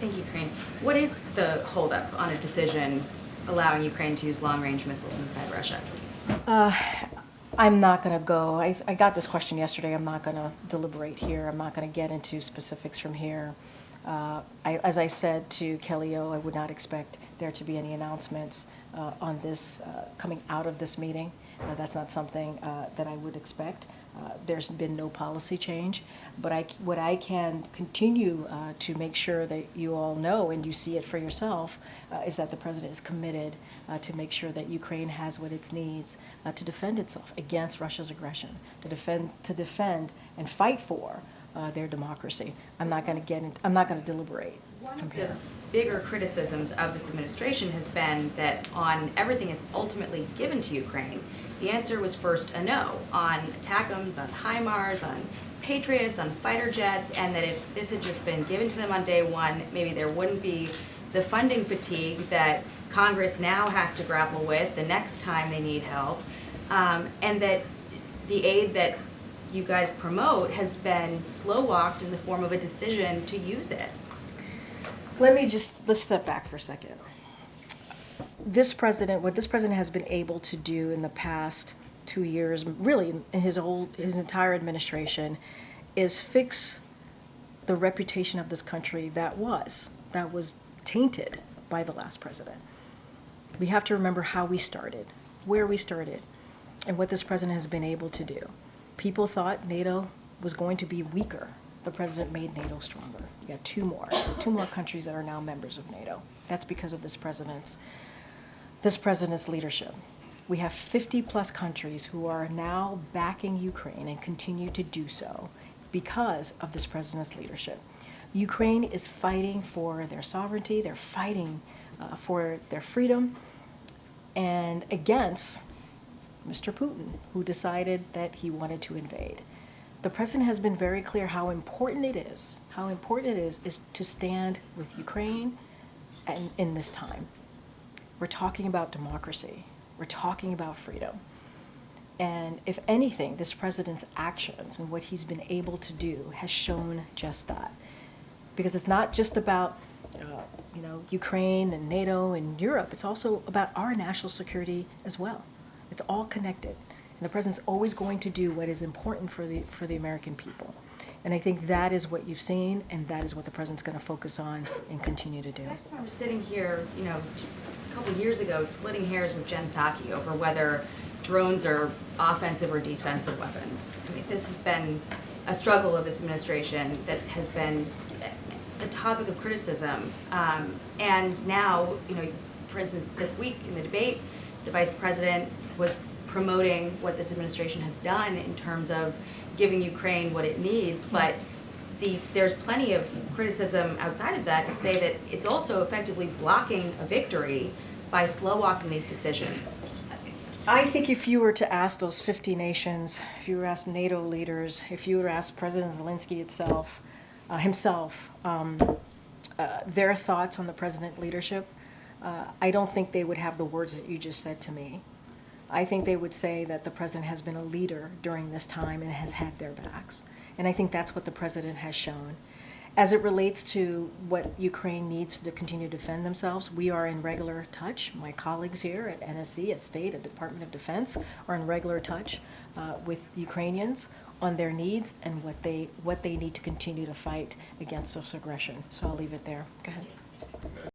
Thank you, Karine. What is the holdup on a decision allowing Ukraine to use long-range missiles inside Russia? I'm not going to go. I got this question yesterday. I'm not going to deliberate here. I'm not going to get into specifics from here. As I said to Kelly O, I would not expect there to be any announcements on this coming out of this meeting. That's not something that I would expect. There's been no policy change, but what I can continue to make sure that you all know and you see it for yourself is that the president is committed to make sure that Ukraine has what it needs to defend itself against Russia's aggression, to defend and fight for their democracy. I'm not going to deliberate. One of the bigger criticisms of this administration has been that on everything it's ultimately given to Ukraine, the answer was first a no on ATACMS, on HIMARS, on Patriots, on fighter jets, and that if this had just been given to them on day one, maybe there wouldn't be the funding fatigue that Congress now has to grapple with the next time they need help, and that the aid that you guys promote has been slow-walked in the form of a decision to use it. Let's step back for a second. What this president has been able to do in the past 2 years, really in his entire administration, is fix the reputation of this country that was tainted by the last president. We have to remember how we started, where we started, and what this president has been able to do. People thought NATO was going to be weaker. The president made NATO stronger. We got two more countries that are now members of NATO. That's because of this president's leadership. We have 50 plus countries who are now backing Ukraine and continue to do so because of this president's leadership. Ukraine is fighting for their sovereignty, they're fighting for their freedom, and against Mr. Putin, who decided that he wanted to invade. The president has been very clear how important it is to stand with Ukraine and in this time. We're talking about democracy. We're talking about freedom. And if anything, this president's actions and what he's been able to do has shown just that. Because it's not just about Ukraine and NATO and Europe. It's also about our national security as well. It's all connected. And the president's always going to do what is important for the American people. And I think that is what you've seen, and that is what the president's going to focus on and continue to do. I just remember sitting here, a couple years ago, splitting hairs with Jen Psaki over whether drones are offensive or defensive weapons. I mean, this has been a struggle of this administration that has been a topic of criticism. And now, for instance, this week in the debate, the vice president was promoting what this administration has done in terms of giving Ukraine what it needs, but there's plenty of criticism outside of that to say that it's also effectively blocking a victory by slow-walking these decisions. I think if you were to ask those 50 nations, if you were to ask NATO leaders, if you were to ask President Zelensky himself, their thoughts on the president's leadership, I don't think they would have the words that you just said to me. I think they would say that the president has been a leader during this time and has had their backs. And I think that's what the president has shown. As it relates to what Ukraine needs to continue to defend themselves, we are in regular touch. My colleagues here at NSC, at State, at Department of Defense are in regular touch with Ukrainians on their needs and what they need to continue to fight against this aggression. So I'll leave it there. Go ahead.